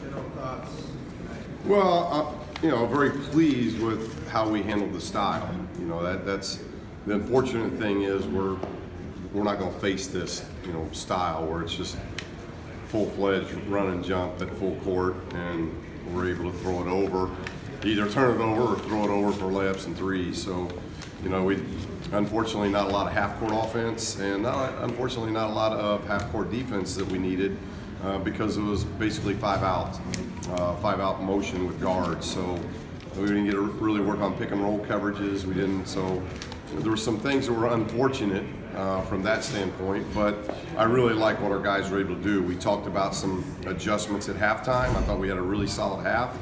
general thoughts tonight? Well, very pleased with how we handled the style. That's the unfortunate thing is we're not going to face this, style where it's just full-fledged run and jump at full court, and we're able to throw it over, either turn it over or throw it over for layups and threes. So, we unfortunately not a lot of half-court offense, and unfortunately not a lot of half-court defense that we needed because it was basically five out motion with guards. So we didn't get to really work on pick and roll coverages. We didn't. So there were some things that were unfortunate from that standpoint, but I really like what our guys were able to do. We talked about some adjustments at halftime. I thought we had a really solid half.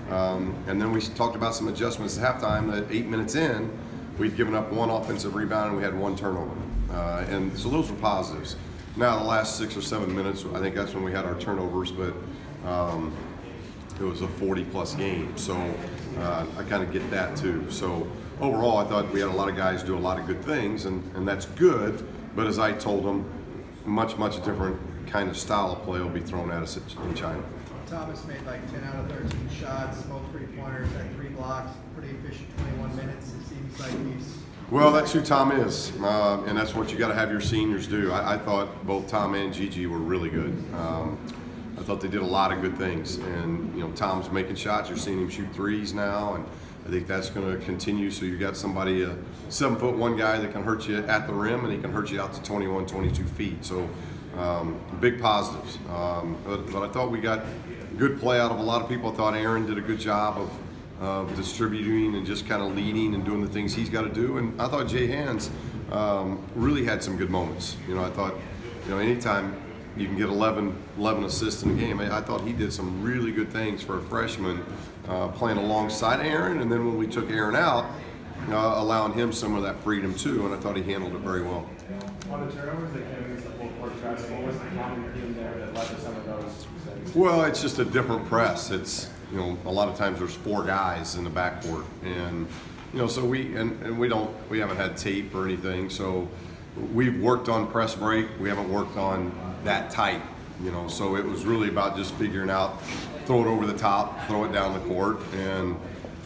And then we talked about some adjustments at halftime that 8 minutes in, we'd given up one offensive rebound and we had one turnover. And so those were positives. Now, the last 6 or 7 minutes, I think that's when we had our turnovers, but it was a 40-plus game. So I kind of get that too. So overall, I thought we had a lot of guys do a lot of good things, and that's good. But as I told them, much different kind of style of play will be thrown at us in China. Thomas made like 10 out of 13 shots, both three-pointers, had 3 blocks, pretty efficient 21 minutes. It seems like he's... Well, that's who Tom is, and that's what you got to have your seniors do. I thought both Tom and Gigi were really good. I thought they did a lot of good things, and Tom's making shots. You're seeing him shoot threes now, and I think that's going to continue. So you got somebody, a 7'1" guy that can hurt you at the rim, and he can hurt you out to 21, 22 feet. So big positives. But I thought we got good play out of a lot of people. I thought Aaron did a good job of distributing and just kind of leading and doing the things he's got to do. And I thought Jay Hands really had some good moments. I thought, anytime you can get 11 assists in a game, I thought he did some really good things for a freshman playing alongside Aaron. And then when we took Aaron out, allowing him some of that freedom too, and I thought he handled it very well. On the turnovers that came against the full court press, what was the common theme there that led to some of those? Well, it's just a different press. It's a lot of times there's 4 guys in the backcourt, and so we haven't had tape or anything, so we've worked on press break. We haven't worked on that tight, so it was really about just figuring out, throw it over the top, throw it down the court, and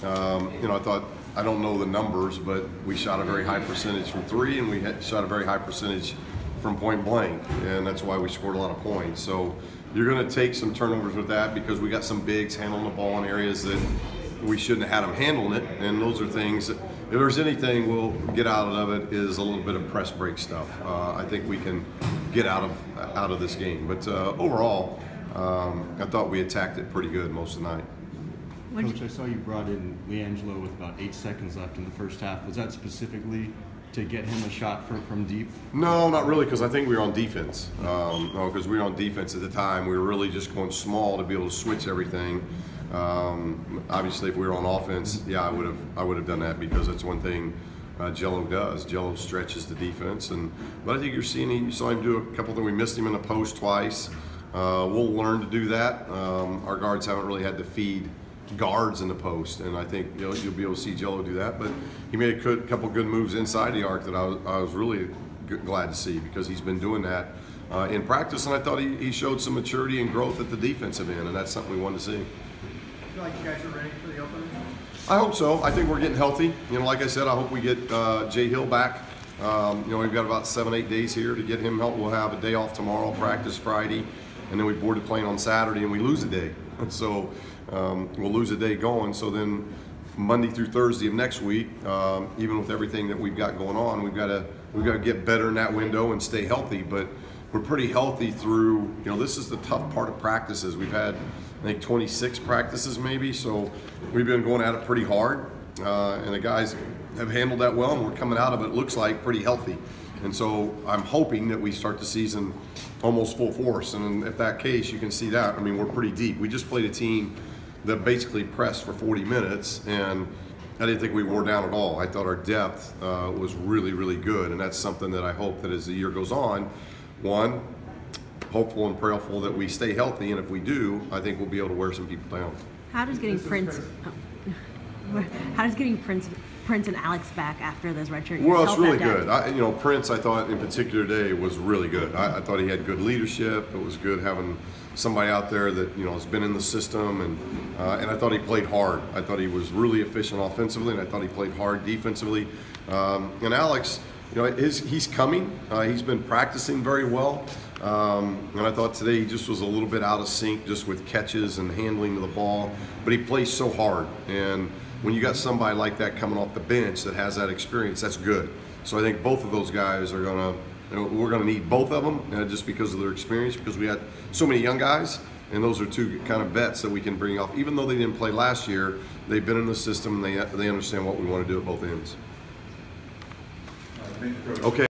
I thought, I don't know the numbers, but we shot a very high percentage from 3, and we shot a very high percentage from point blank, and that's why we scored a lot of points. So you're going to take some turnovers with that because we got some bigs handling the ball in areas that we shouldn't have had them handling it, and those are things that, if there's anything we'll get out of it, is a little bit of press break stuff. I think we can get out of this game, but overall, I thought we attacked it pretty good most of the night. Coach, I saw you brought in LiAngelo with about 8 seconds left in the first half. Was that specifically to get him a shot from deep? No, not really, because I think we were on defense. No, because we were on defense at the time. We were really just going small to be able to switch everything. Obviously, if we were on offense, yeah, I would have done that, because that's one thing Jello does. Jello stretches the defense, but I think you saw him do a couple things. We missed him in the post twice. We'll learn to do that. Our guards haven't really had to feed guards in the post, and I think you'll be able to see Jello do that. But he made a couple good moves inside the arc that I was really glad to see, because he's been doing that in practice, and I thought he showed some maturity and growth at the defensive end, and that's something we wanted to see. You feel like you guys are ready for the opener? I hope so. I think we're getting healthy. Like I said, I hope we get Jay Hill back. We've got about 7-8 days here to get him help. We'll have a day off tomorrow, practice Friday, and then we board the plane on Saturday, and we lose a day. So we'll lose a day going. So then Monday through Thursday of next week, even with everything that we've got going on, we've got to get better in that window and stay healthy. But we're pretty healthy through. This is the tough part of practices. We've had, I think, 26 practices maybe. So we've been going at it pretty hard, and the guys have handled that well, and we're coming out of it, looks like, pretty healthy. And so I'm hoping that we start the season almost full force, and if that case, you can see that. I mean, we're pretty deep. We just played a team that basically pressed for 40 minutes, and I didn't think we wore down at all. I thought our depth was really, really good, and that's something that I hope that as the year goes on, one, hopeful and prayerful that we stay healthy, and if we do, I think we'll be able to wear some people down. How does getting Prince and Alex back after those redshirt years? Well, it's really good. Prince, I thought in particular today was really good. I thought he had good leadership. It was good having somebody out there that has been in the system, and I thought he played hard. I thought he was really efficient offensively, and I thought he played hard defensively. And Alex, he's coming. He's been practicing very well, and I thought today he just was a little bit out of sync just with catches and handling of the ball. But he plays so hard, and when you got somebody like that coming off the bench that has that experience, that's good. So I think both of those guys are gonna. We're going to need both of them just because of their experience, because we had so many young guys, and those are two kind of vets that we can bring off. Even though they didn't play last year, they've been in the system, and they understand what we want to do at both ends. Okay.